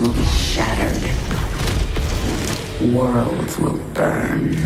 will be shattered. Worlds will burn.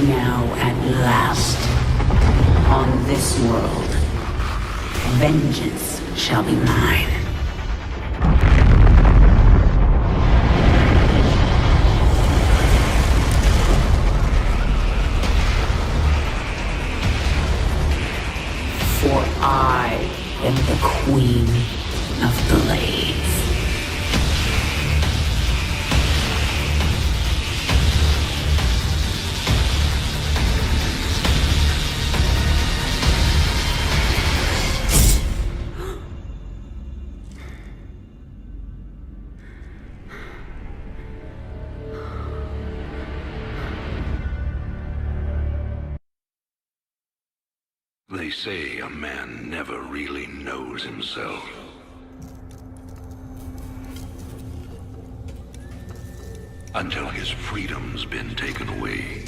Now at last, on this world, vengeance shall be mine. For I am the Queen of Blades. They say a man never really knows himself. Until his freedom's been taken away.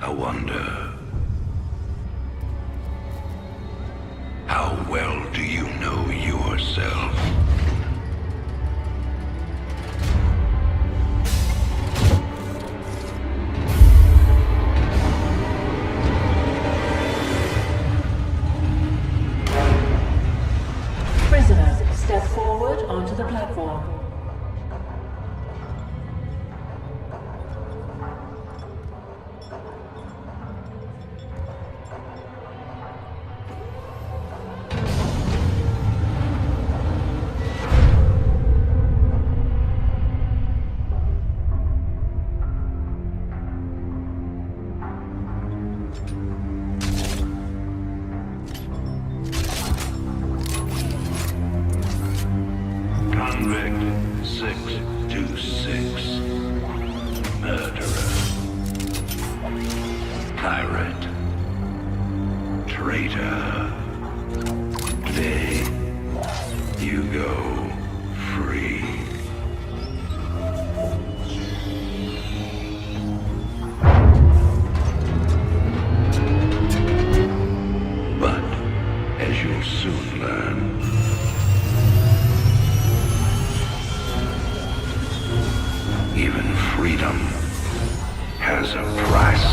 I wonder, how well do you know yourself? Step forward onto the platform. Convict 626. Murderer. Pirate. Traitor. Today, you go free. But, as you'll soon learn, even freedom has a price.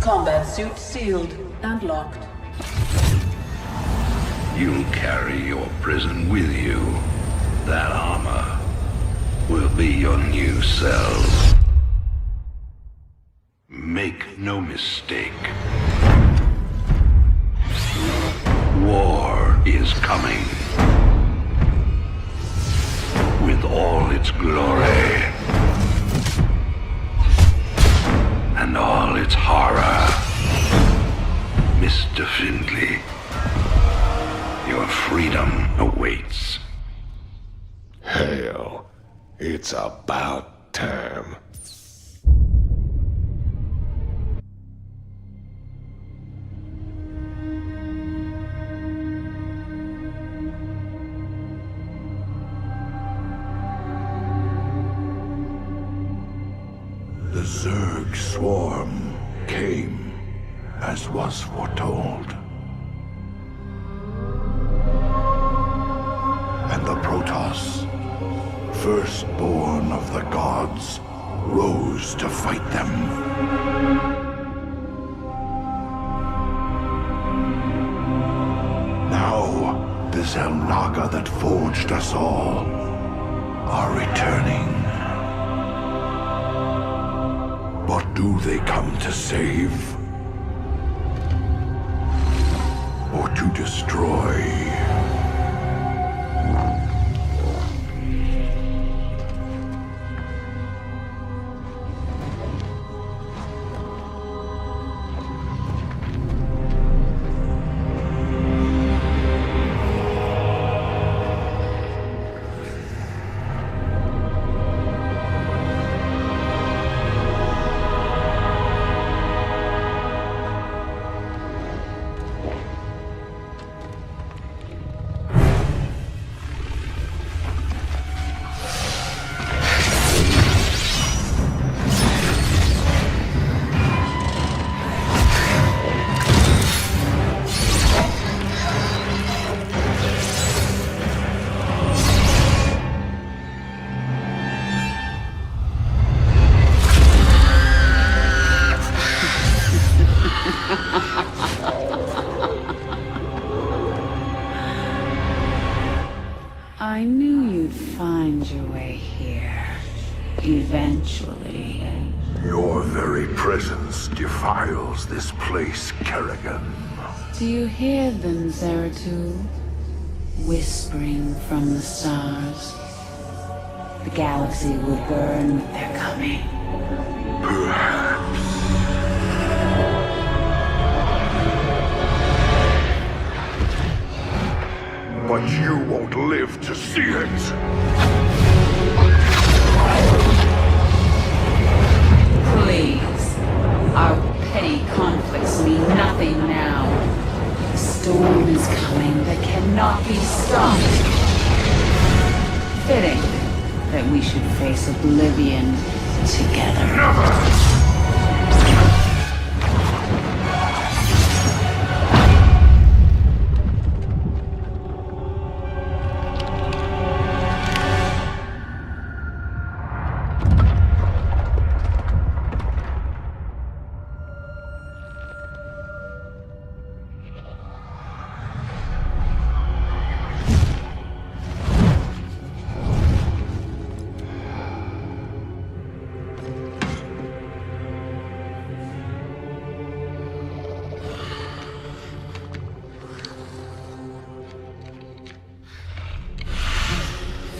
Combat suit sealed and locked. You'll carry your prison with you. That armor will be your new cell. Make no mistake. War is coming. With all its glory. and all its horror. Mr. Findlay, your freedom awaits. Hell, it's about time. The Zerg swarm came, as was foretold. And the Protoss, firstborn of the gods, rose to fight them. Now, the Xel'Naga that forged us all are returning. But do they come to save? Or to destroy? I knew you'd find your way here. Eventually. Your very presence defiles this place, Kerrigan. Do you hear them, Zeratul? Whispering from the stars. The galaxy will burn with their coming. Perhaps. But you won't live to see it. Please. Our petty conflicts mean nothing now. The storm is coming that cannot be stopped. Fitting that we should face oblivion together. Never!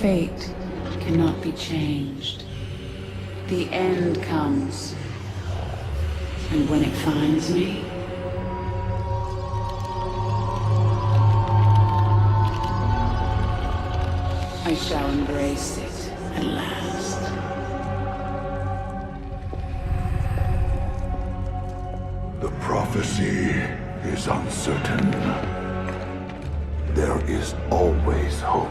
Fate cannot be changed. The end comes. And when it finds me, I shall embrace it at last. The prophecy is uncertain. There is always hope.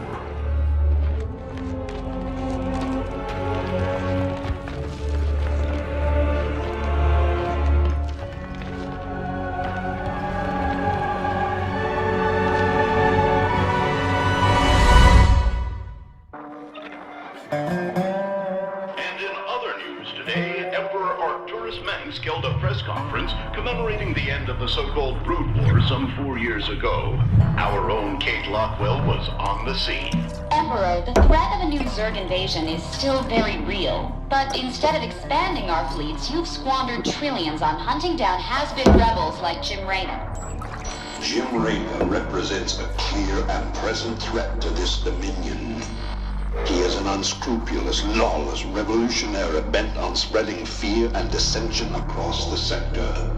held a press conference commemorating the end of the so-called Brood War some 4 years ago. Our own Kate Lockwell was on the scene. Emperor, the threat of a new Zerg invasion is still very real. But instead of expanding our fleets, you've squandered trillions on hunting down has-been rebels like Jim Raynor. Jim Raynor represents a clear and present threat to this Dominion. He is an unscrupulous, lawless revolutionary bent on spreading fear and dissension across the sector.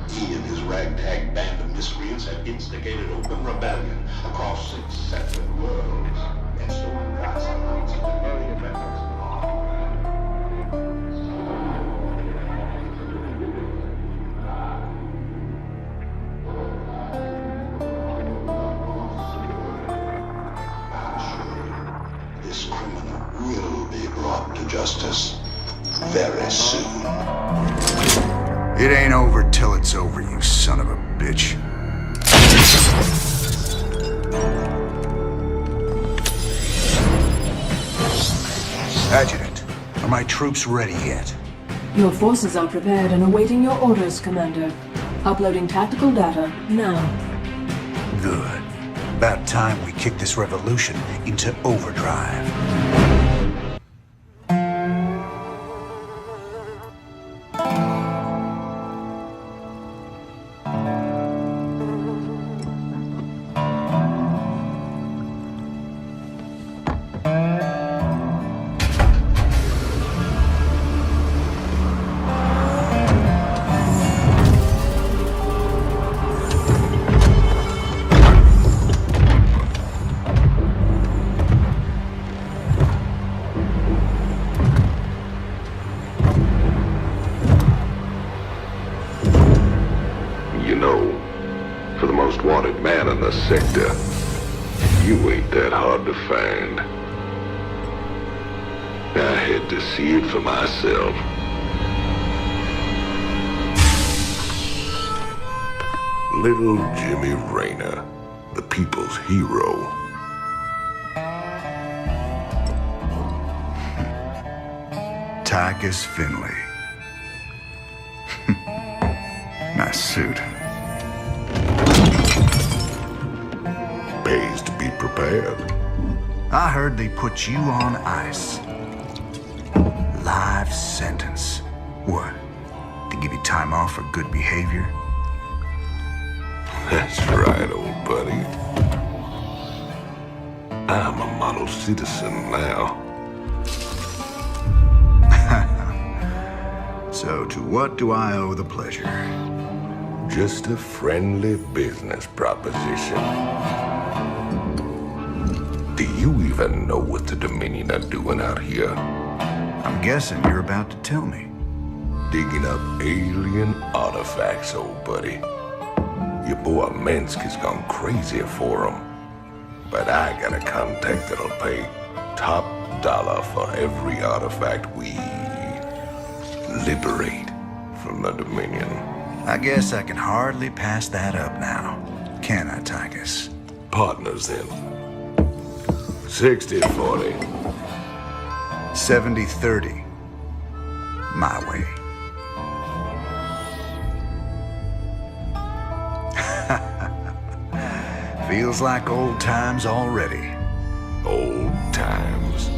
He and his ragtag band of miscreants have instigated open rebellion across 6 separate worlds, and stolen vast amounts of the very metals of This criminal will be brought to justice very soon. It ain't over till it's over, you son of a bitch. Adjutant, are my troops ready yet? Your forces are prepared and awaiting your orders, Commander. Uploading tactical data now. Good. About time we kick this revolution into overdrive. Man in the sector, you ain't that hard to find. I had to see it for myself. Little Jimmy Rayner, the people's hero. Tychus Finley. Nice suit. Pays to be prepared. I heard they put you on ice. Life sentence. What? To give you time off for good behavior? That's right, old buddy. I'm a model citizen now. So to what do I owe the pleasure? Just a friendly business proposition. Do you even know what the Dominion are doing out here? I'm guessing you're about to tell me. Digging up alien artifacts, old buddy. Your boy Minsk has gone crazy for them. But I got a contact that'll pay top dollar for every artifact we liberate from the Dominion. I guess I can hardly pass that up now. Can I, Tychus? Partners then. 60-40. 70-30. My way. Feels like old times already. Old times.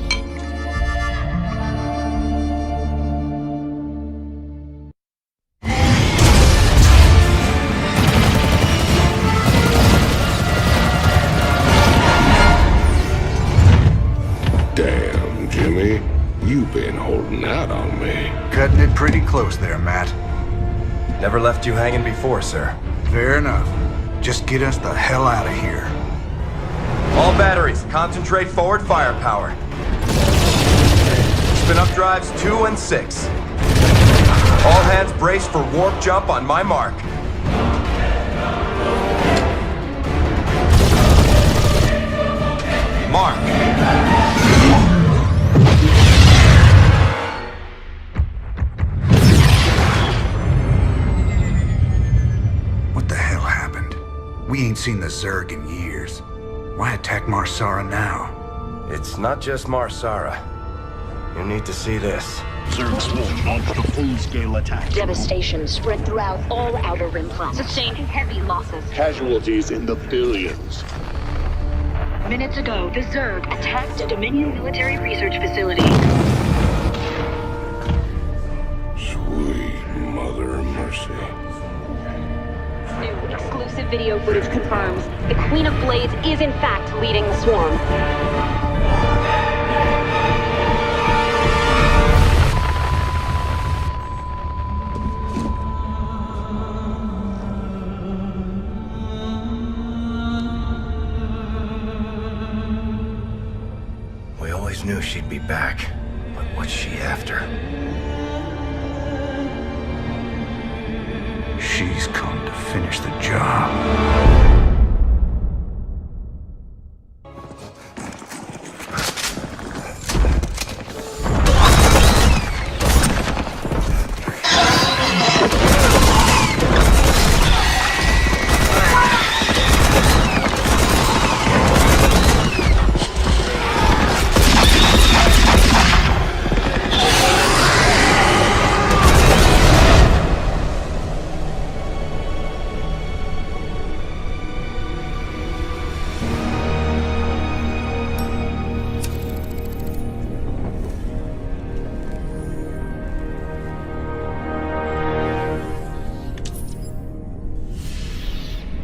Damn, Jimmy. You've been holding out on me. Cutting it pretty close there, Matt. Never left you hanging before, sir. Fair enough. Just get us the hell out of here. All batteries, concentrate forward firepower. Spin up drives 2 and 6. All hands brace for warp jump on my mark. Mark. What the hell happened? We ain't seen the Zerg in years. Why attack Marsara now? It's not just Marsara. You need to see this. Zerg Swarm launched a full-scale attack. Devastation spread throughout all Outer Rim planets. Sustained heavy losses. Casualties in the billions. Minutes ago, the Zerg attacked a Dominion military research facility. Sweet Mother of Mercy. New exclusive video footage confirms the Queen of Blades is in fact leading the swarm. always knew she'd be back. But what's she after? She's come to finish the job.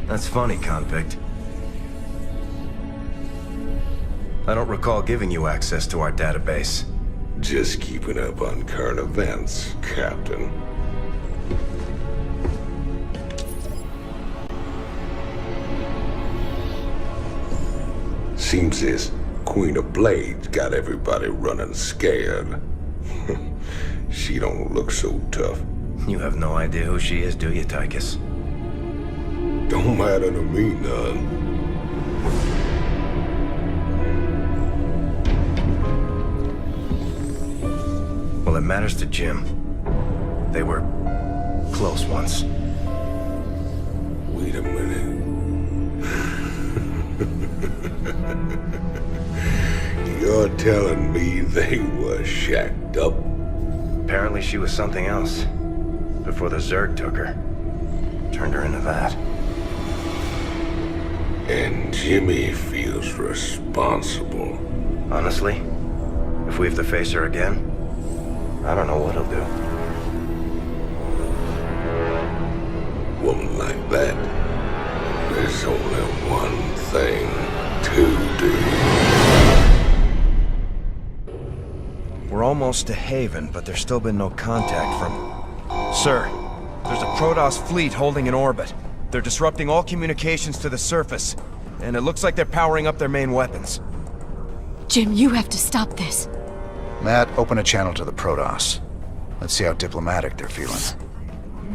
That's funny, convict. I don't recall giving you access to our database. Just keeping up on current events, Captain. Seems this Queen of Blades got everybody running scared. She don't look so tough. You have no idea who she is, do you, Tychus? Don't matter to me none. Well, it matters to Jim. They were close once. Wait a minute. You're telling me they were shacked up? Apparently she was something else. Before the Zerg took her. Turned her into that. And Jimmy feels responsible. Honestly, if we have to face her again, I don't know what he'll do. Woman like that, there's only one thing to do. We're almost to Haven, but there's still been no contact from... Sir, there's a Protoss fleet holding in orbit. They're disrupting all communications to the surface, and it looks like they're powering up their main weapons. Jim, you have to stop this. Matt, open a channel to the Protoss. Let's see how diplomatic they're feeling.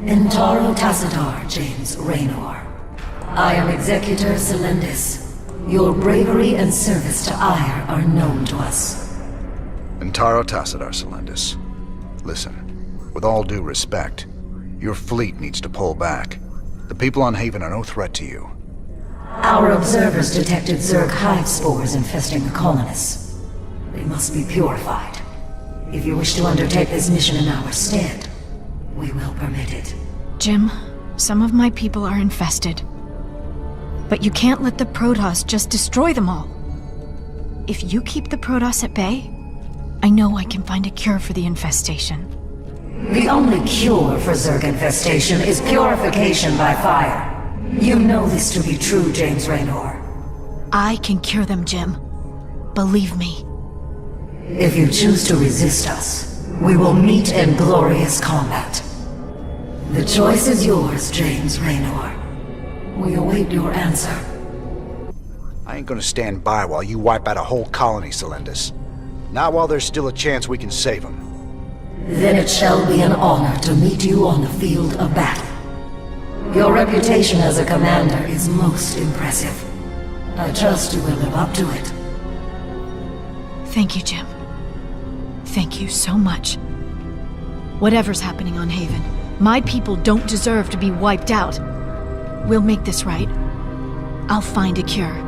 Intaro Tassadar, James Raynor. I am Executor Celendis. Your bravery and service to Ire are known to us. Intaro Tassadar, Celendis. Listen, with all due respect, your fleet needs to pull back. The people on Haven are no threat to you. Our observers detected Zerg hive spores infesting the colonists. They must be purified. If you wish to undertake this mission in our stead, we will permit it. Jim, some of my people are infested. But you can't let the Protoss just destroy them all. If you keep the Protoss at bay, I know I can find a cure for the infestation. The only cure for Zerg infestation is purification by fire. You know this to be true, James Raynor. I can cure them, Jim. Believe me. If you choose to resist us, we will meet in glorious combat. The choice is yours, James Raynor. We await your answer. I ain't gonna stand by while you wipe out a whole colony, Celendis. Not while there's still a chance we can save them. Then it shall be an honor to meet you on the field of battle. Your reputation as a commander is most impressive. I trust you will live up to it. Thank you, Jim. Thank you so much. Whatever's happening on Haven, my people don't deserve to be wiped out. We'll make this right. I'll find a cure.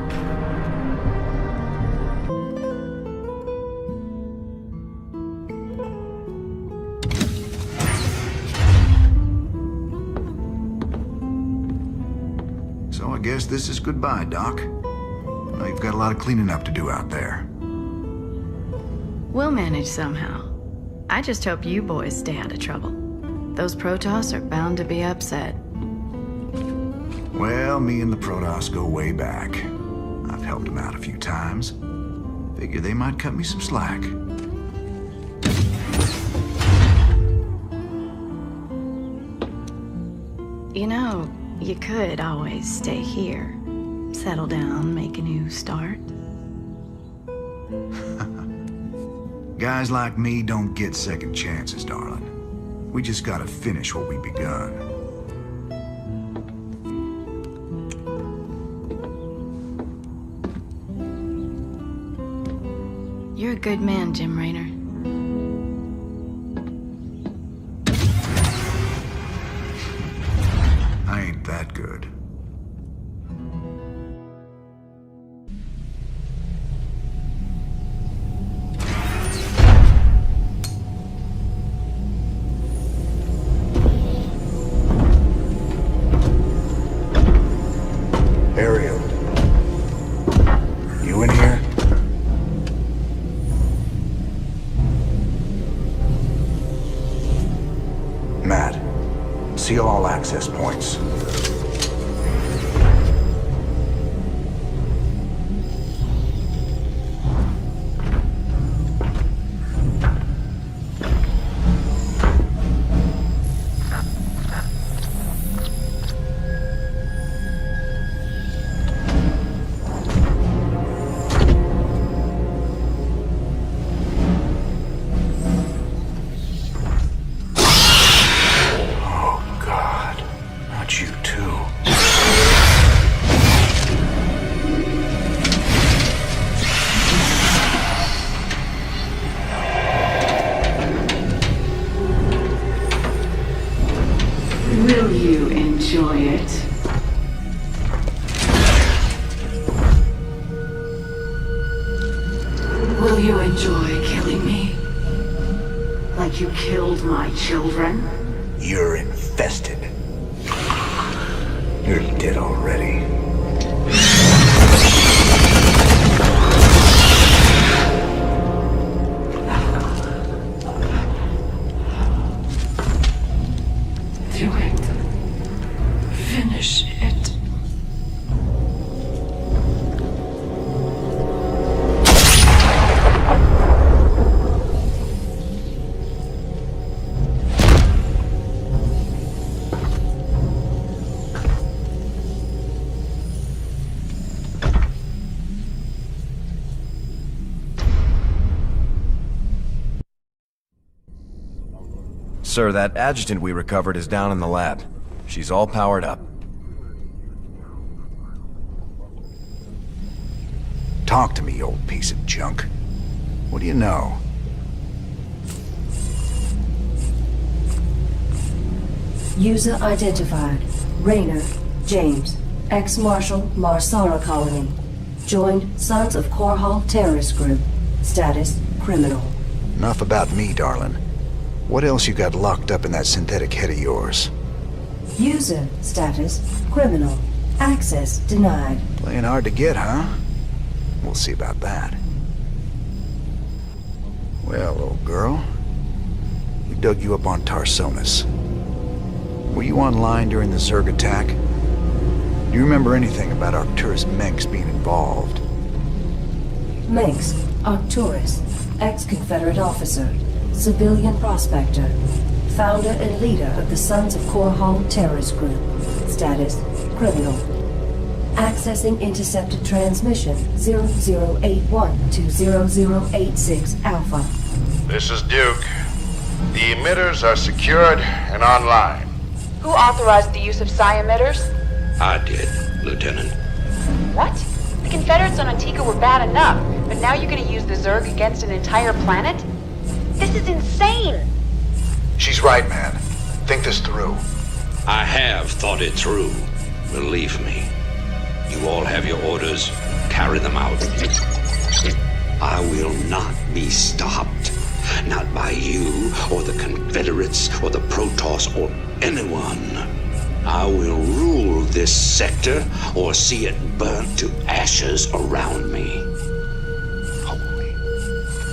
So I guess this is goodbye, Doc. Now you've got a lot of cleaning up to do out there. We'll manage somehow. I just hope you boys stay out of trouble. Those Protoss are bound to be upset. Well, me and the Protoss go way back. I've helped them out a few times. Figure they might cut me some slack. You know, you could always stay here. Settle down, make a new start. Guys like me don't get second chances, darling. We just gotta finish what we begun. You're a good man, Jim Raynor. I ain't that good. Ariel. You in here? Matt, seal all access points. You too. Will you enjoy it? Will you enjoy killing me? Like you killed my children? You're infested. You're dead already. Do it. Finish it. Sir, that adjutant we recovered is down in the lab. She's all powered up. Talk to me, you old piece of junk. What do you know? User identified. Raynor, James. Ex-Marshal, Marsara Colony. Joined Sons of Korhal Terrorist Group. Status, criminal. Enough about me, darling. What else you got locked up in that synthetic head of yours? User status, criminal. Access denied. Playing hard to get, huh? We'll see about that. Well, old girl, we dug you up on Tarsonis. Were you online during the Zerg attack? Do you remember anything about Arcturus Menks being involved? Menks, Arcturus, ex-Confederate officer, civilian prospector, founder and leader of the Sons of Korhal Terrorist Group. Status, criminal. Accessing intercepted transmission 0081 to 0086 Alpha. This is Duke. The emitters are secured and online. Who authorized the use of psi emitters? I did, Lieutenant. What? The Confederates on Antigua were bad enough, but now you're gonna use the Zerg against an entire planet? This is insane! She's right, man. Think this through. I have thought it through. Believe me. You all have your orders. Carry them out. I will not be stopped. Not by you, or the Confederates, or the Protoss, or anyone. I will rule this sector, or see it burnt to ashes around me. Holy...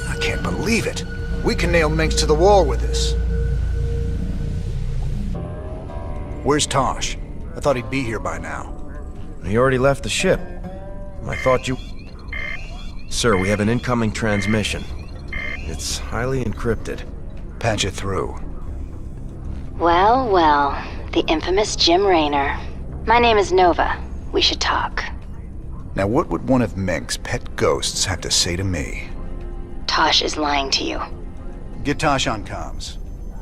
I can't believe it. We can nail Menks to the wall with this. Where's Tosh? I thought he'd be here by now. He already left the ship. I thought you... Sir, we have an incoming transmission. It's highly encrypted. Patch it through. Well, well. The infamous Jim Raynor. My name is Nova. We should talk. Now what would one of Menk's pet ghosts have to say to me? Tosh is lying to you. Get Tosh on comms.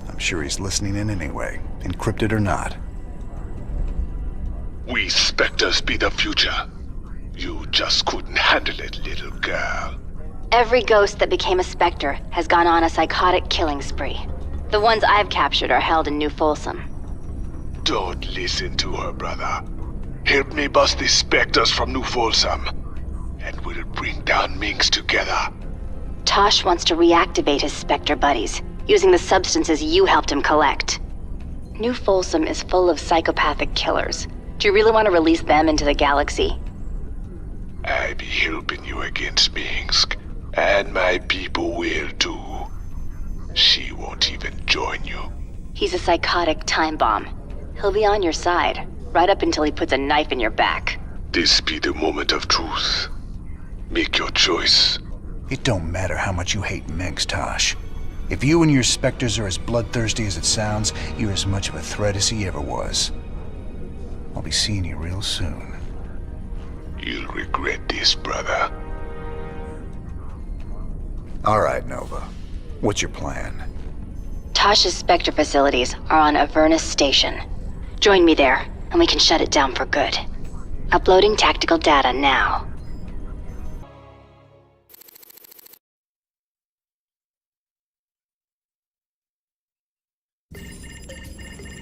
I'm sure he's listening in anyway, encrypted or not. We Spectres be the future. You just couldn't handle it, little girl. Every ghost that became a Spectre has gone on a psychotic killing spree. The ones I've captured are held in New Folsom. Don't listen to her, brother. Help me bust the Spectres from New Folsom, and we'll bring down Minx together. Tosh wants to reactivate his Spectre buddies, using the substances you helped him collect. New Folsom is full of psychopathic killers. Do you really want to release them into the galaxy? I be helping you against Minsk, and my people will too. She won't even join you. He's a psychotic time bomb. He'll be on your side, right up until he puts a knife in your back. This be the moment of truth. Make your choice. It don't matter how much you hate Minx, Tosh. If you and your Spectres are as bloodthirsty as it sounds, you're as much of a threat as he ever was. I'll be seeing you real soon. You'll regret this, brother. All right, Nova. What's your plan? Tosh's Spectre facilities are on Avernus Station. Join me there, and we can shut it down for good. Uploading tactical data now.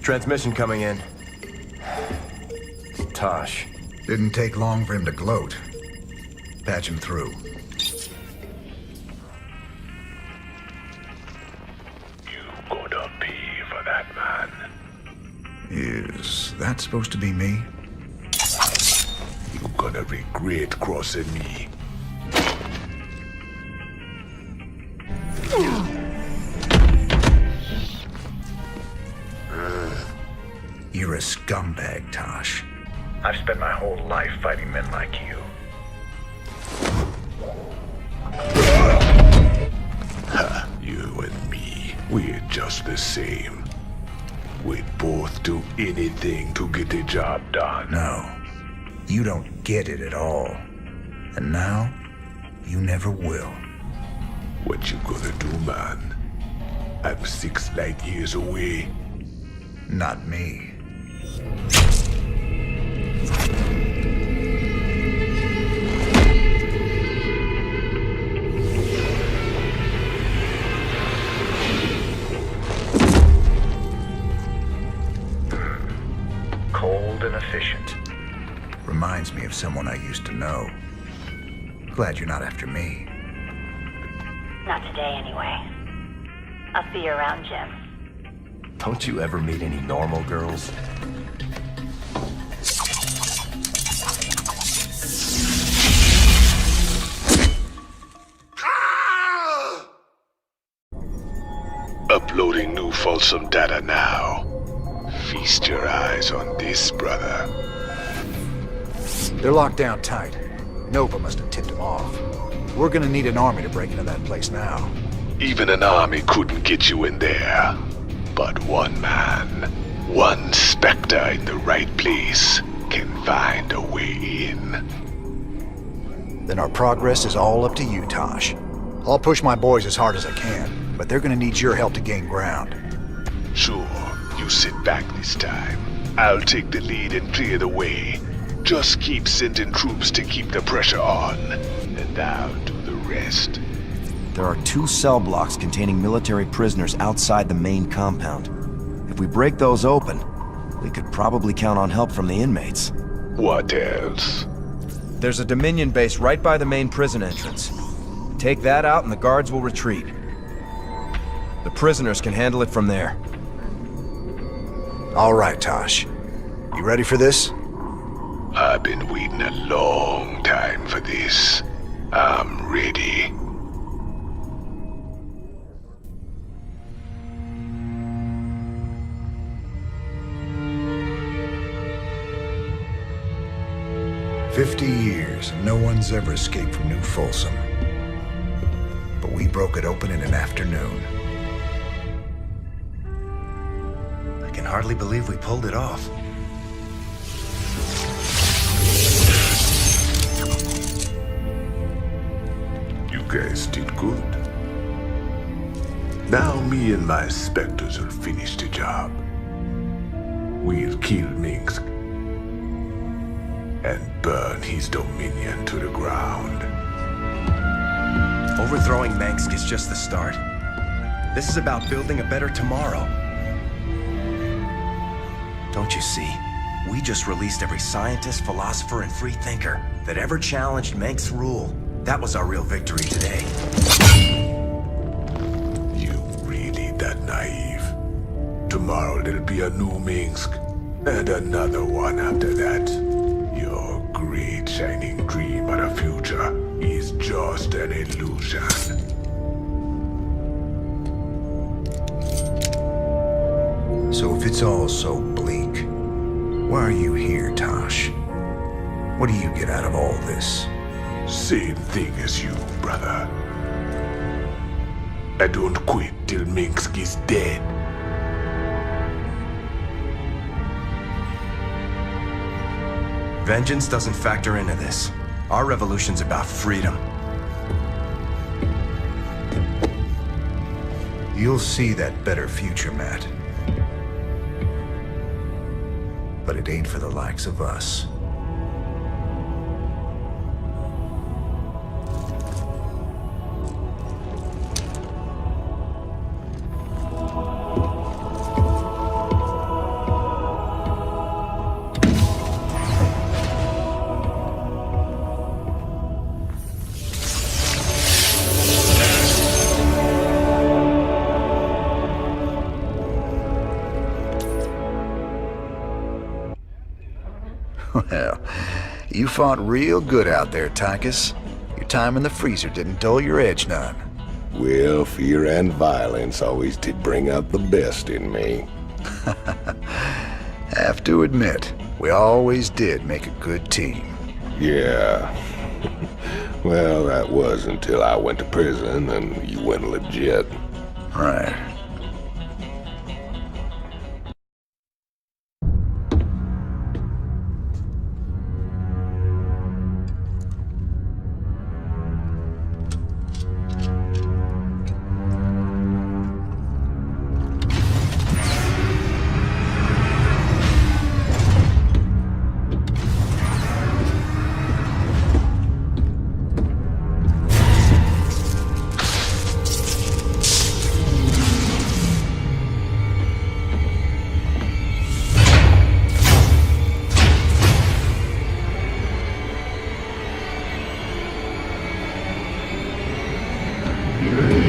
Transmission coming in. Tosh. Didn't take long for him to gloat. Patch him through. You gonna pay for that, man. Is that supposed to be me? You gonna regret crossing me. You're a scumbag, Tosh. I've spent my whole life fighting men like you. Ha, you and me, we're just the same. We'd both do anything to get the job done. No, you don't get it at all. And now, you never will. What you gonna do, man? I'm 6 light years away. Not me. Cold and efficient. Reminds me of someone I used to know. Glad you're not after me. Not today, anyway. I'll see you around, Jim. Don't you ever meet any normal girls? Uploading New Folsom data now. Feast your eyes on this, brother. They're locked down tight. Nova must have tipped them off. We're gonna need an army to break into that place now. Even an army couldn't get you in there. But one man, one Spectre in the right place, can find a way in. Then our progress is all up to you, Tosh. I'll push my boys as hard as I can, but they're gonna need your help to gain ground. Sure, you sit back this time. I'll take the lead and clear the way. Just keep sending troops to keep the pressure on, and I'll do the rest. There are 2 cell blocks containing military prisoners outside the main compound. If we break those open, we could probably count on help from the inmates. What else? There's a Dominion base right by the main prison entrance. Take that out and the guards will retreat. The prisoners can handle it from there. All right, Tosh. You ready for this? I've been waiting a long time for this. I'm ready. "50 years, and no one's ever escaped from New Folsom. But we broke it open in an afternoon." I can hardly believe we pulled it off. You guys did good. Now me and my specters will finish the job. We'll kill Minsk and burn his dominion to the ground. Overthrowing Mengsk is just the start. This is about building a better tomorrow. Don't you see? We just released every scientist, philosopher, and free thinker that ever challenged Mengsk's rule. That was our real victory today. You really that naive? Tomorrow there'll be a new Minsk, and another one after that. Your great shining dream of the future is just an illusion. So if it's all so bleak, why are you here, Tosh? What do you get out of all this? Same thing as you, brother. I don't quit till Minsk is dead. Vengeance doesn't factor into this. Our revolution's about freedom. You'll see that better future, Matt. But it ain't for the likes of us. Well, you fought real good out there, Tychus. Your time in the freezer didn't dull your edge none. Well, fear and violence always did bring out the best in me. Have to admit, we always did make a good team. Yeah. Well, that was until I went to prison and you went legit. Right.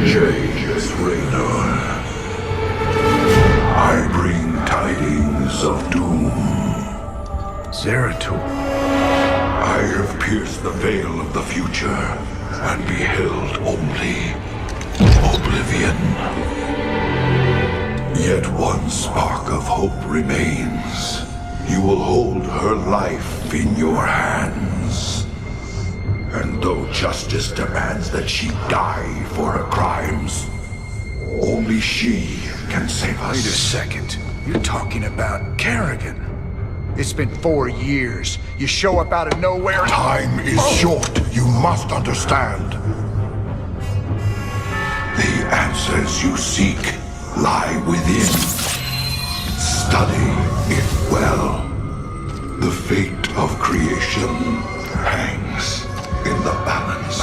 Changes, Raynor. I bring tidings of doom. Zeratul. I have pierced the veil of the future and beheld only oblivion. Yet one spark of hope remains. You will hold her life in your hands. And though justice demands that she die for her crimes, only she can save us. Wait a second. You're talking about Kerrigan. It's been 4 years. You show up out of nowhere. Time is short. You must understand. The answers you seek lie within. Study it well. The fate of creation hangs in the balance.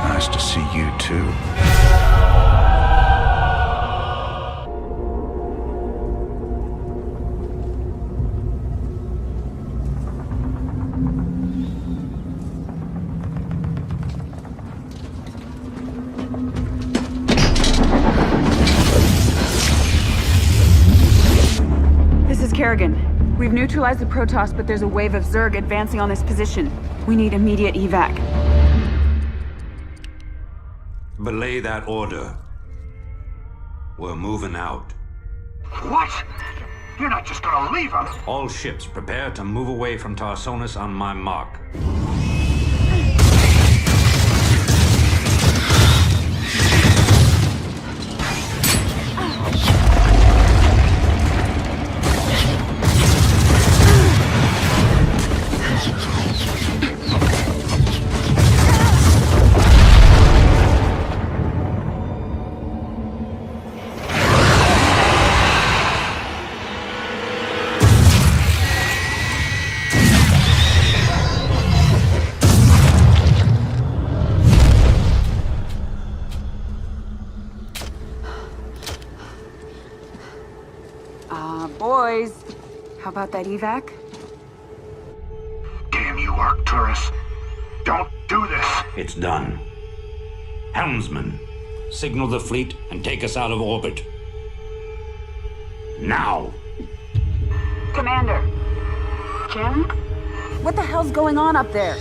Nice to see you too. This is Kerrigan. We've neutralized the Protoss, but there's a wave of Zerg advancing on this position. We need immediate evac. Belay that order. We're moving out. What? You're not just gonna leave us? All ships prepare to move away from Tarsonis on my mark. How about that evac? Damn you, Arcturus. Don't do this. It's done. Helmsman, signal the fleet and take us out of orbit. Now! Commander. Jim? What the hell's going on up there?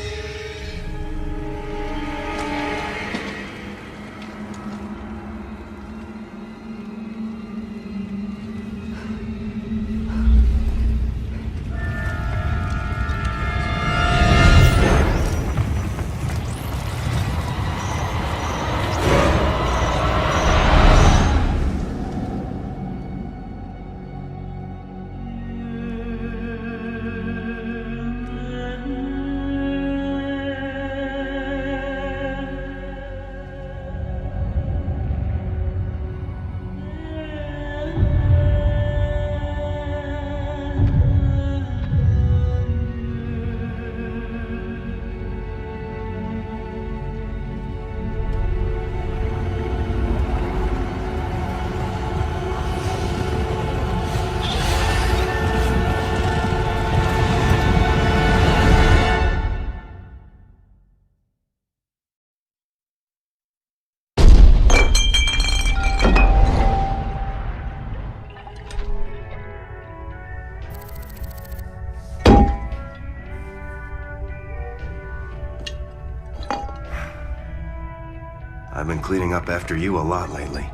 I've been cleaning up after you a lot lately.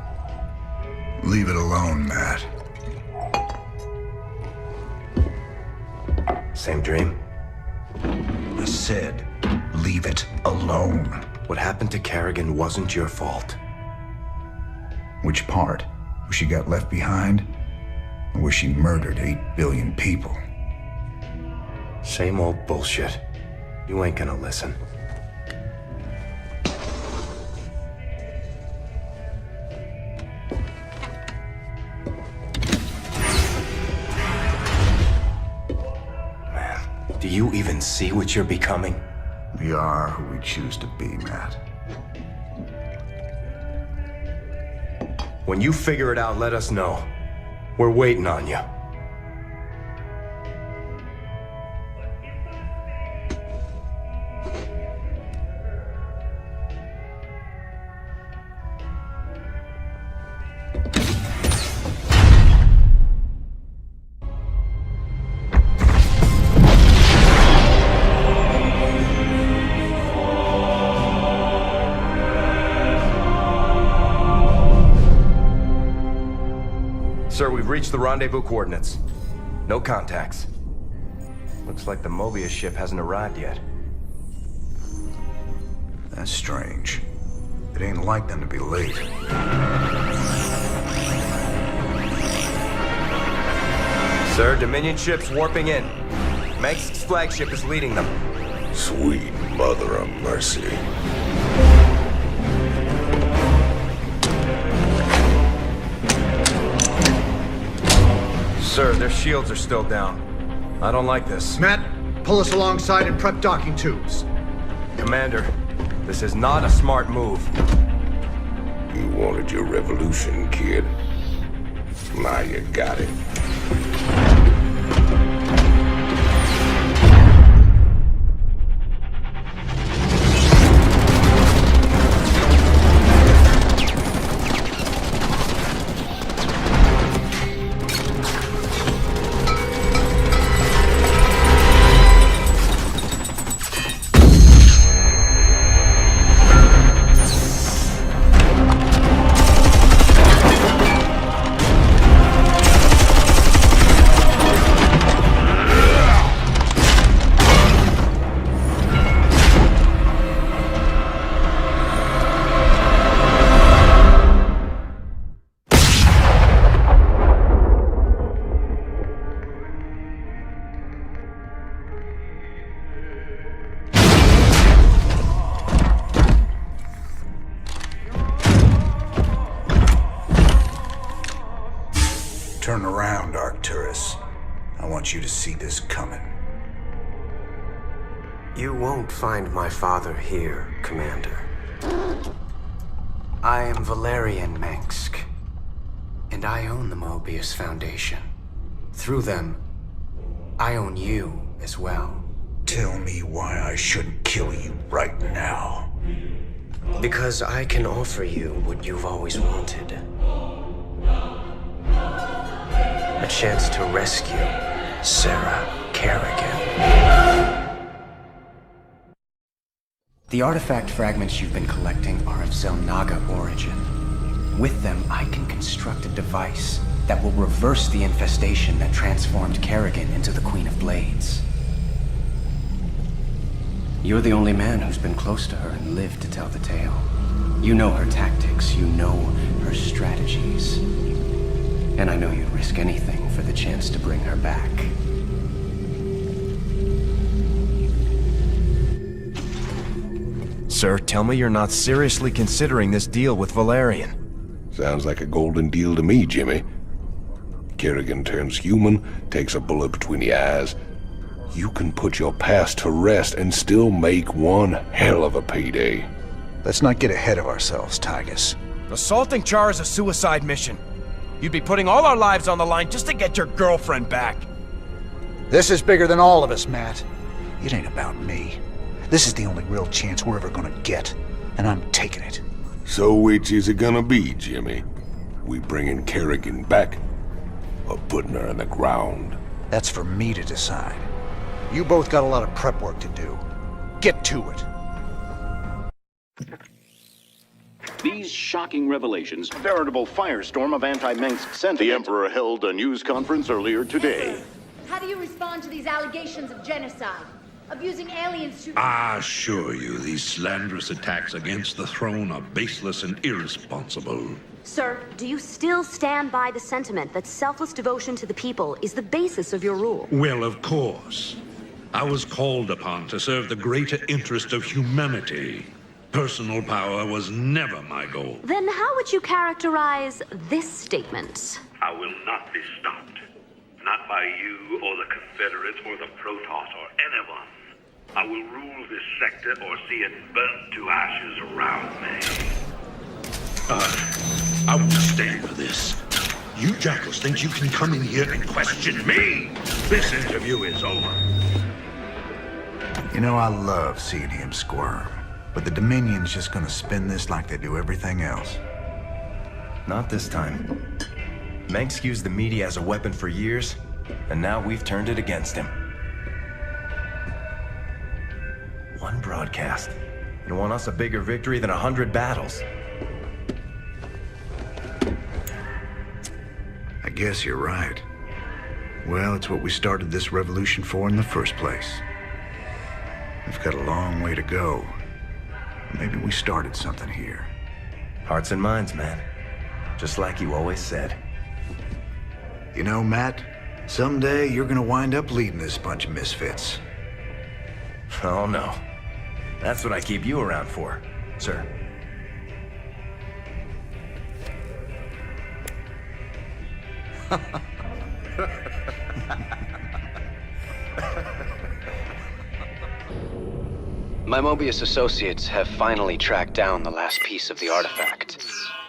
Leave it alone, Matt. Same dream? I said, leave it alone. What happened to Kerrigan wasn't your fault. Which part? Where she got left behind? Or where she murdered 8 billion people? Same old bullshit. You ain't gonna listen. Do you even see what you're becoming? We are who we choose to be, Matt. When you figure it out, let us know. We're waiting on you. Sir, we've reached the rendezvous coordinates. No contacts. Looks like the Mobius ship hasn't arrived yet. That's strange. It ain't like them to be late. Sir, Dominion ships warping in. Mengsk's flagship is leading them. Sweet mother of mercy. Sir, their shields are still down. I don't like this. Matt, pull us alongside and prep docking tubes. Commander, this is not a smart move. You wanted your revolution, kid. Now you got it. Turn around, Arcturus. I want you to see this coming. You won't find my father here, Commander. I am Valerian Mengsk, and I own the Mobius Foundation. Through them, I own you as well. Tell me why I shouldn't kill you right now. Because I can offer you what you've always wanted. A chance to rescue Sarah Kerrigan. The artifact fragments you've been collecting are of Xel'Naga origin. With them, I can construct a device that will reverse the infestation that transformed Kerrigan into the Queen of Blades. You're the only man who's been close to her and lived to tell the tale. You know her tactics, you know her strategies. And I know you'd risk anything for the chance to bring her back. Sir, tell me you're not seriously considering this deal with Valerian. Sounds like a golden deal to me, Jimmy. Kerrigan turns human, takes a bullet between the eyes. You can put your past to rest and still make one hell of a payday. Let's not get ahead of ourselves, Tygus. Assaulting Char is a suicide mission. You'd be putting all our lives on the line just to get your girlfriend back. This is bigger than all of us, Matt. It ain't about me. This is the only real chance we're ever gonna get, and I'm taking it. So which is it gonna be, Jimmy? We bringing Kerrigan back, or putting her in the ground? That's for me to decide. You both got a lot of prep work to do. Get to it. These shocking revelations, veritable firestorm of anti-Mengsk sentiment. The Emperor held a news conference earlier today. How do you respond to these allegations of genocide? Of using aliens to... I assure you, these slanderous attacks against the throne are baseless and irresponsible. Sir, do you still stand by the sentiment that selfless devotion to the people is the basis of your rule? Well, of course. I was called upon to serve the greater interest of humanity. Personal power was never my goal. Then how would you characterize this statement? I will not be stopped. Not by you or the Confederates or the Protoss or anyone. I will rule this sector or see it burnt to ashes around me. I won't stand for this. You jackals think you can come in here and question me? This interview is over. You know, I love seeing him squirm. But the Dominion's just gonna spin this like they do everything else. Not this time. Mengsk used the media as a weapon for years, and now we've turned it against him. One broadcast. You won us a bigger victory than 100 battles. I guess you're right. Well, it's what we started this revolution for in the first place. We've got a long way to go. Maybe we started something here. Hearts and minds, man. Just like you always said. You know, Matt, someday you're gonna wind up leading this bunch of misfits. Oh, no. That's what I keep you around for, sir. My Mobius associates have finally tracked down the last piece of the artifact.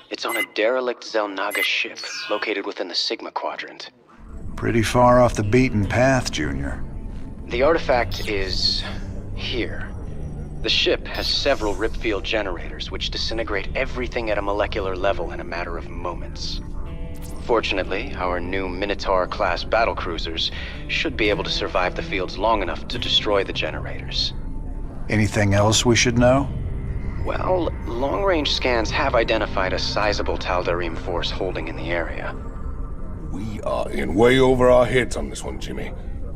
It's on a derelict Xel'Naga ship located within the Sigma Quadrant. Pretty far off the beaten path, Junior. The artifact is here. The ship has several ripfield generators which disintegrate everything at a molecular level in a matter of moments. Fortunately, our new Minotaur-class battlecruisers should be able to survive the fields long enough to destroy the generators. Anything else we should know? Well, long-range scans have identified a sizable Tal'Darim force holding in the area. We are in way over our heads on this one, Jimmy.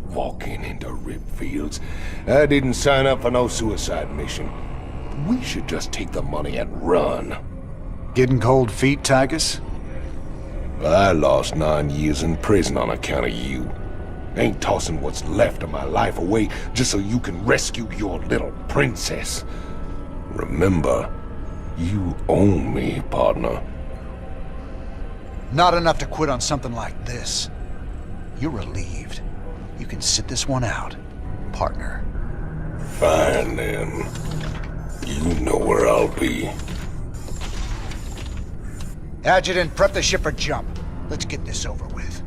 Walking into rip fields. I didn't sign up for no suicide mission. We should just take the money and run. Getting cold feet, Tygus? I lost 9 years in prison on account of you. Ain't tossing what's left of my life away just so you can rescue your little princess. Remember, you own me, partner. Not enough to quit on something like this. You're relieved. You can sit this one out, partner. Fine, then. You know where I'll be. Adjutant, prep the ship for jump. Let's get this over with.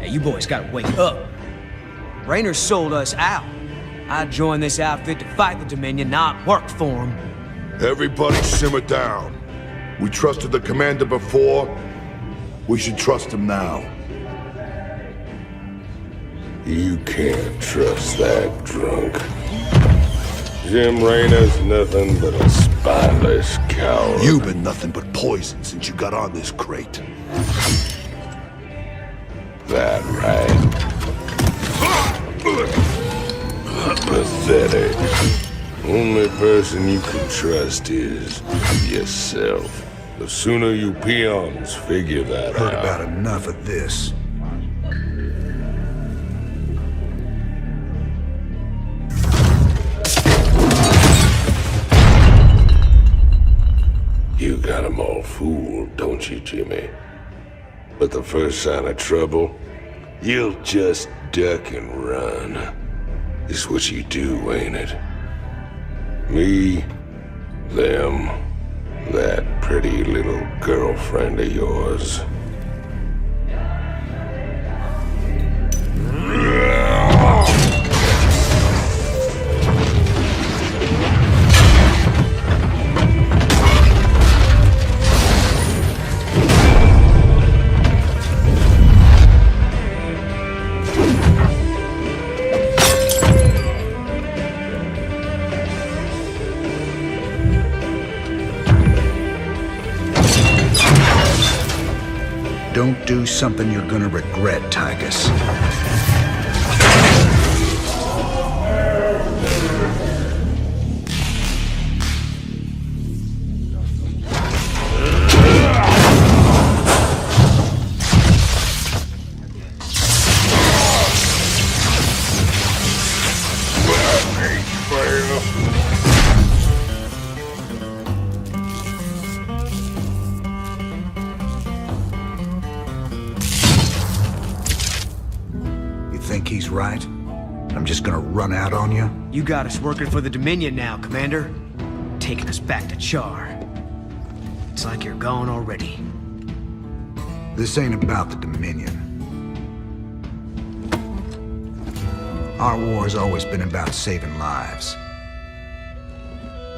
Hey, you boys gotta wake up. Raynor sold us out. I joined this outfit to fight the Dominion, not work for him. Everybody simmer down. We trusted the commander before. We should trust him now. You can't trust that drunk. Jim Raynor's nothing but a spineless coward. You've been nothing but poison since you got on this crate. That right? Pathetic. Only person you can trust is yourself. The sooner you peons figure that Heard out. about enough of this. You got 'em all fooled, don't you, Jimmy? But the first sign of trouble, you'll just duck and run. It's what you do, ain't it? Me, them, that pretty little girlfriend of yours. Don't do something you're gonna regret, Tychus. Think he's right? I'm just gonna run out on you? You got us working for the Dominion now, Commander. Taking us back to Char. It's like you're gone already. This ain't about the Dominion. Our war's always been about saving lives.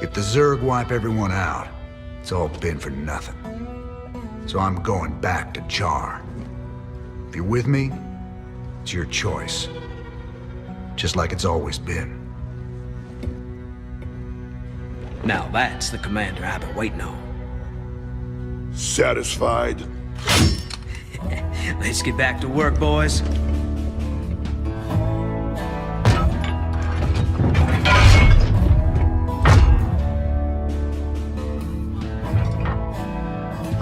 If the Zerg wipe everyone out, it's all been for nothing. So I'm going back to Char. If you're with me, it's your choice. Just like it's always been. Now that's the commander I've been waiting on. Satisfied? Let's get back to work, boys.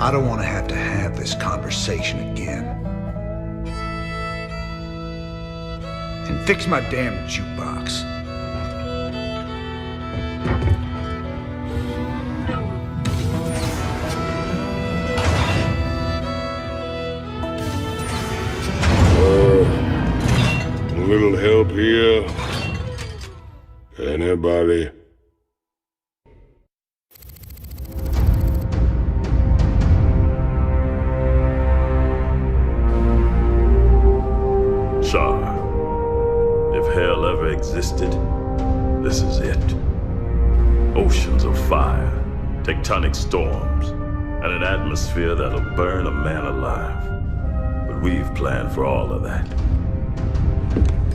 I don't want to have this conversation again. And fix my damn jukebox. A little help here? Anybody? Char. If hell ever existed, this is it. Oceans of fire, tectonic storms, and an atmosphere that'll burn a man alive. But we've planned for all of that.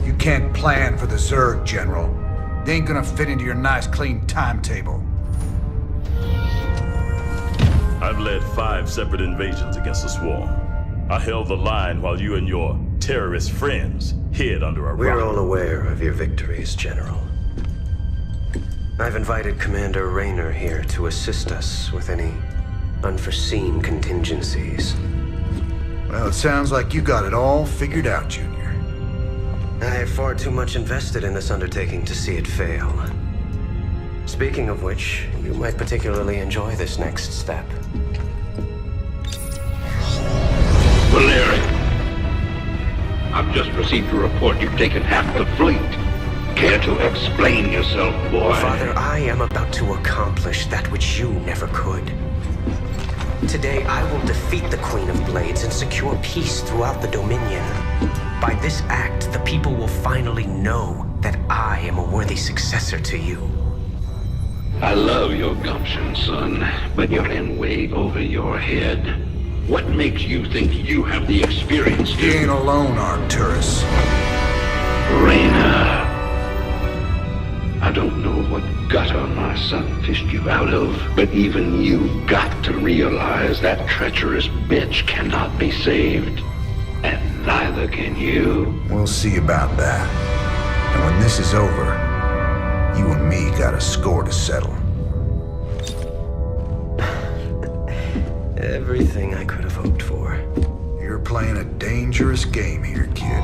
You can't plan for the Zerg, General. They ain't gonna fit into your nice, clean timetable. I've led 5 separate invasions against the Swarm. I held the line while you and your terrorist friends hid under a rock. We're all aware of your victories, General. I've invited Commander Raynor here to assist us with any unforeseen contingencies. Well, it sounds like you got it all figured out, Junior. I have far too much invested in this undertaking to see it fail. Speaking of which, you might particularly enjoy this next step. Valeri, I've just received a report you've taken half the fleet. Care to explain yourself, boy? Father, I am about to accomplish that which you never could. Today, I will defeat the Queen of Blades and secure peace throughout the Dominion. By this act, the people will finally know that I am a worthy successor to you. I love your gumption, son, but you're in way over your head. What makes you think you have the experience to... You ain't alone, Arcturus. Raynor. I don't know what gutter my son fished you out of, but even you've got to realize that treacherous bitch cannot be saved. And neither can you. We'll see about that. And when this is over, you and me got a score to settle. Everything I could have hoped for. You're playing a dangerous game here, kid.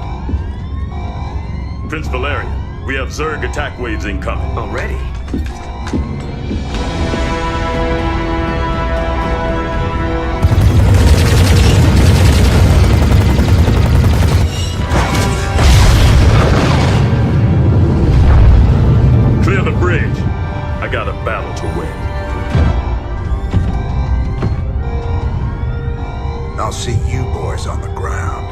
Prince Valerian, we have Zerg attack waves incoming. Already? Clear the bridge. I got a battle to win. I'll see you boys on the ground.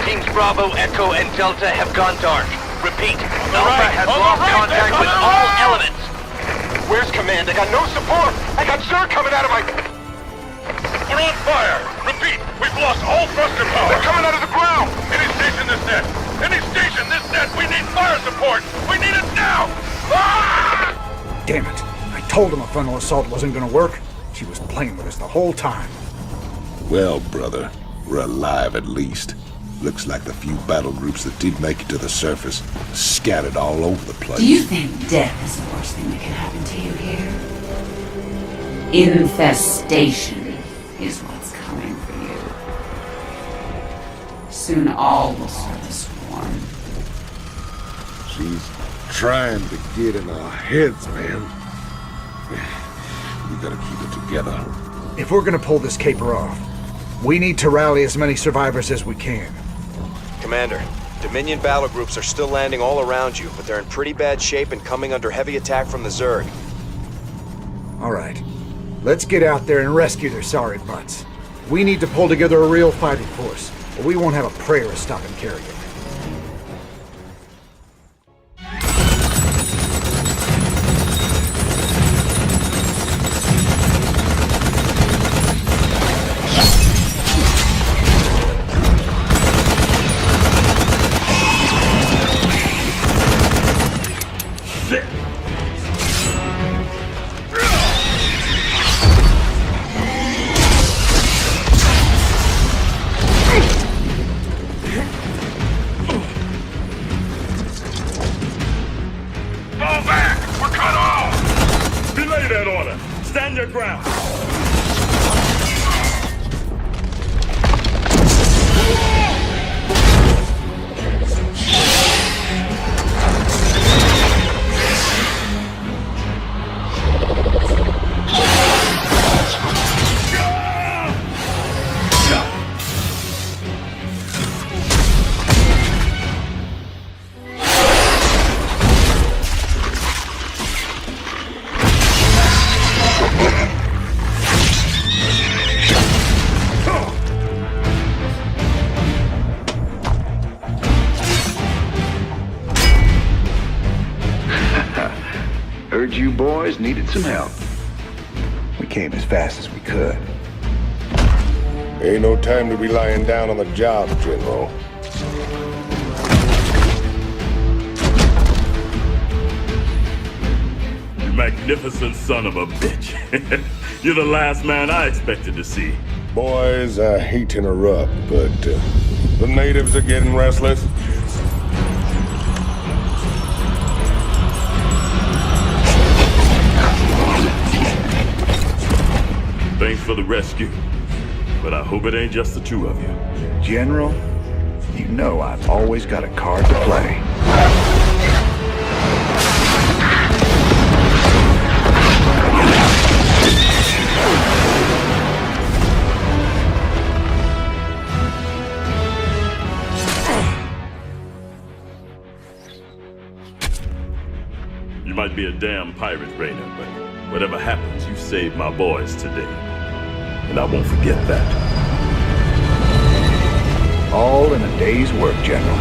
Teams Bravo, Echo, and Delta have gone dark. Repeat, Alpha has lost contact with all elements. Where's command? I got no support! I got Zerg coming out of my... We're on fire! Repeat, we've lost all thruster power! They're coming out of the ground! Any station this net! Any station this net! We need fire support! We need it now! Ah! Damn it. I told him a frontal assault wasn't gonna work. She was playing with us the whole time. Well, brother, we're alive at least. Looks like the few battle groups that did make it to the surface scattered all over the place. Do you think death is the worst thing that can happen to you here? Infestation is what's coming for you. Soon all will serve the swarm. She's trying to get in our heads, man. We gotta keep it together. If we're gonna pull this caper off, we need to rally as many survivors as we can. Commander, Dominion battle groups are still landing all around you, but they're in pretty bad shape and coming under heavy attack from the Zerg. All right. Let's get out there and rescue their sorry butts. We need to pull together a real fighting force, or we won't have a prayer of stopping Kerrigan. Stand your ground! Heard you boys needed some help. We came as fast as we could. Ain't no time to be lying down on the job, General. You magnificent son of a bitch. You're the last man I expected to see. Boys, I hate to interrupt, but the natives are getting restless. Thanks for the rescue, but I hope it ain't just the two of you. General, you know I've always got a card to play. You might be a damn pirate, Raynor, but Whatever happens, you saved my boys today. And I won't forget that. All in a day's work, General.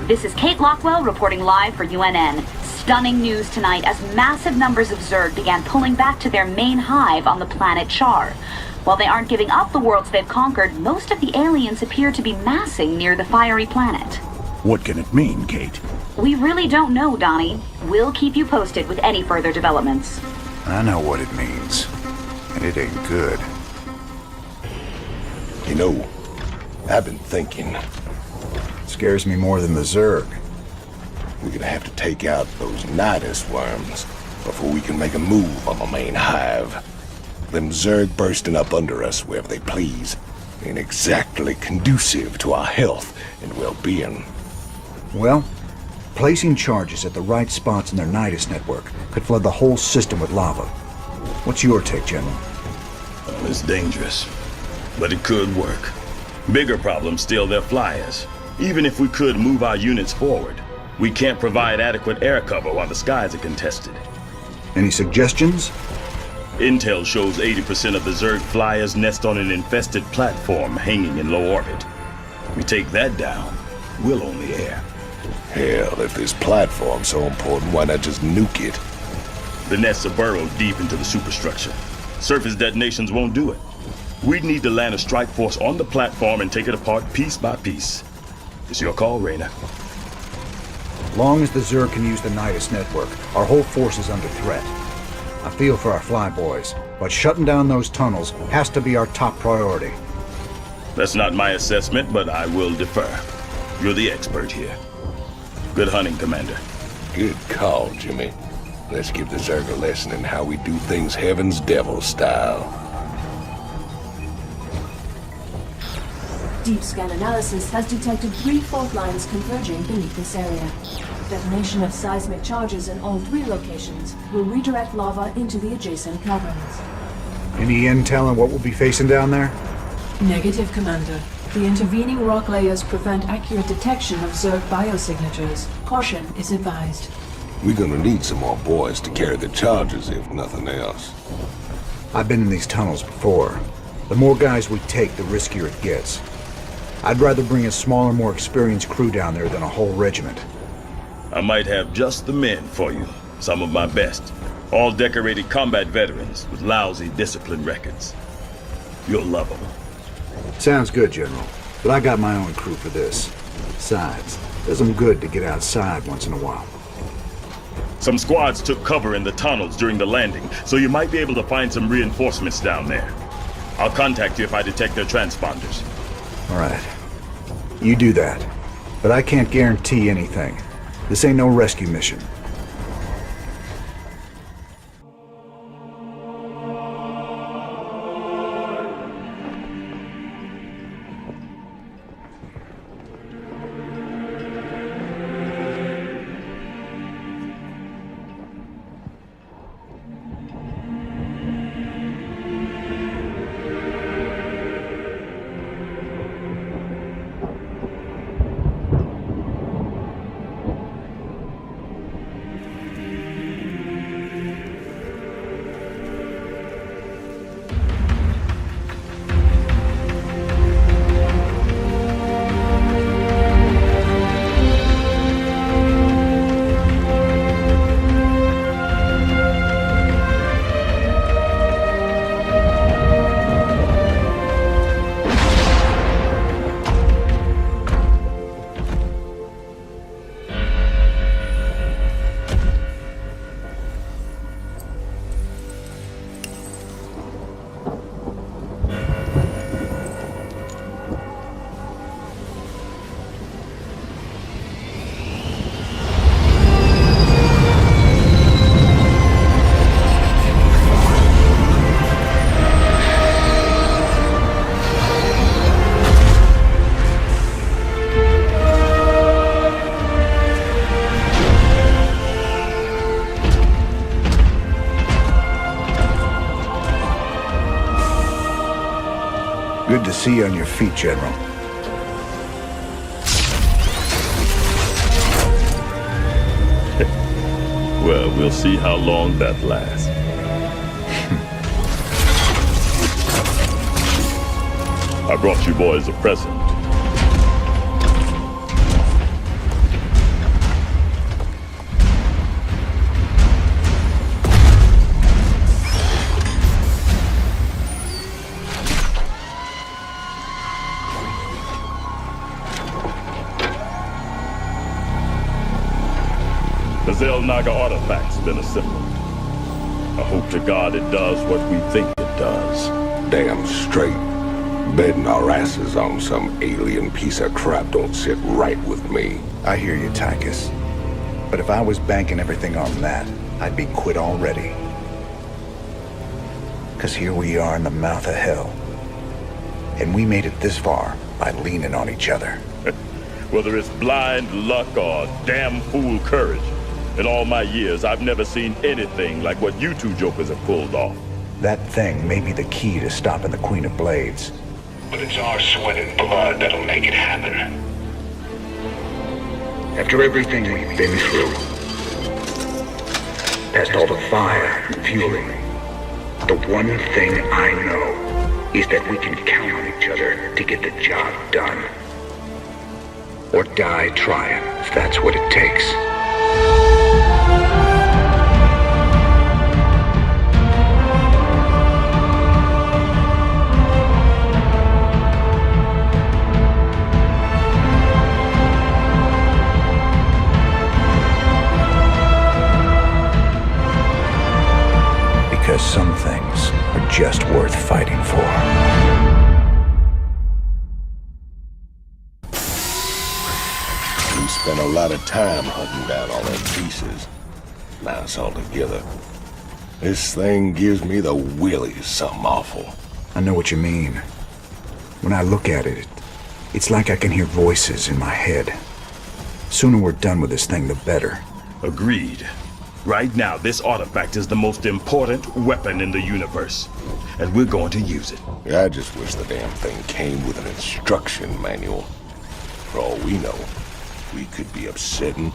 This is Kate Lockwell reporting live for UNN. Stunning news tonight as massive numbers of Zerg began pulling back to their main hive on the planet Char. While they aren't giving up the worlds they've conquered, most of the aliens appear to be massing near the fiery planet. What can it mean, Kate? We really don't know, Donnie. We'll keep you posted with any further developments. I know what it means, and it ain't good. You know, I've been thinking. Scares me more than the Zerg. We're gonna have to take out those Nidus worms before we can make a move on the main hive. Them Zerg bursting up under us wherever they please ain't exactly conducive to our health and well-being. Well, placing charges at the right spots in their Nidus network could flood the whole system with lava. What's your take, General? Well, it's dangerous, but it could work. Bigger problem still their flyers. Even if we could move our units forward, we can't provide adequate air cover while the skies are contested. Any suggestions? Intel shows 80% of the Zerg flyers nest on an infested platform hanging in low orbit. We take that down, we'll own the air. Hell, if this platform's so important, why not just nuke it? The nests are burrowed deep into the superstructure. Surface detonations won't do it. We'd need to land a strike force on the platform and take it apart piece by piece. It's your call, Raynor. Long as the Zerg can use the Nidus network, our whole force is under threat. I feel for our flyboys, but shutting down those tunnels has to be our top priority. That's not my assessment, but I will defer. You're the expert here. Good hunting, Commander. Good call, Jimmy. Let's give the Zerg a lesson in how we do things Heaven's Devil style. Deep scan analysis has detected 3 fault lines converging beneath this area. Detonation of seismic charges in all 3 locations will redirect lava into the adjacent caverns. Any intel on what we'll be facing down there? Negative, Commander. The intervening rock layers prevent accurate detection of Zerg biosignatures. Caution is advised. We're gonna need some more boys to carry the charges, if nothing else. I've been in these tunnels before. The more guys we take, the riskier it gets. I'd rather bring a smaller, more experienced crew down there than a whole regiment. I might have just the men for you. Some of my best. All decorated combat veterans with lousy discipline records. You'll love them. Sounds good, General. But I got my own crew for this. Besides, does them good to get outside once in a while. Some squads took cover in the tunnels during the landing, so you might be able to find some reinforcements down there. I'll contact you if I detect their transponders. All right. You do that. But I can't guarantee anything. This ain't no rescue mission. Good to see you on your feet, General. Well, we'll see how long that lasts. I brought you boys a present. The Zelnaga artifact's been assembled. I hope to God it does what we think it does. Damn straight. Betting our asses on some alien piece of crap don't sit right with me. I hear you, Tychus. But if I was banking everything on that, I'd be quit already. 'Cause here we are in the mouth of hell. And we made it this far by leaning on each other. Whether it's blind luck or damn fool courage, in all my years, I've never seen anything like what you two jokers have pulled off. That thing may be the key to stopping the Queen of Blades. But it's our sweat and blood that'll make it happen. After everything we've been through, past all the fire and fueling, the one thing I know is that we can count on each other to get the job done. Or die trying, if that's what it takes. Because some things are just worth fighting for. We spent a lot of time hunting down all them pieces. Now it's all together. This thing gives me the willies, something awful. I know what you mean. When I look at it, it's like I can hear voices in my head. Sooner we're done with this thing, the better. Agreed. Right now, this artifact is the most important weapon in the universe. And we're going to use it. I just wish the damn thing came with an instruction manual. For all we know, we could be upsetting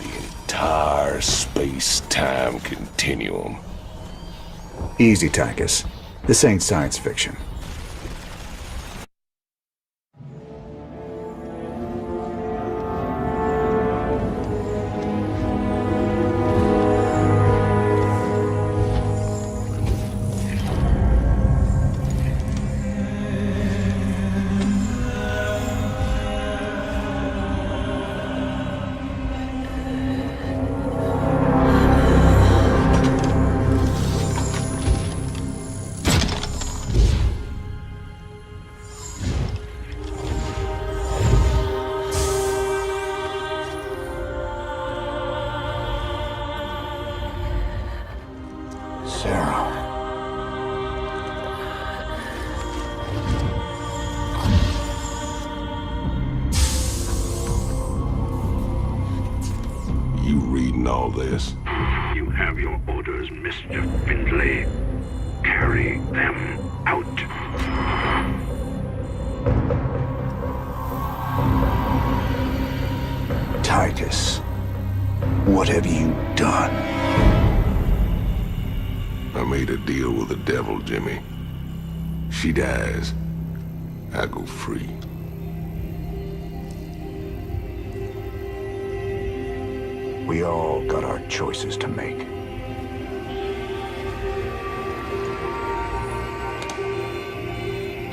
the entire space-time continuum. Easy, Tychus. This ain't science fiction. All this. You have your orders, Mr. Findlay. Carry them out. Titus, what have you done? I made a deal with the devil, Jimmy. She dies, I go free. We all got our choices to make.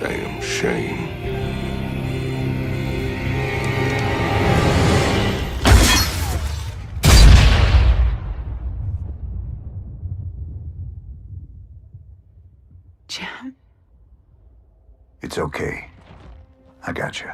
Damn shame. It's okay. I got you.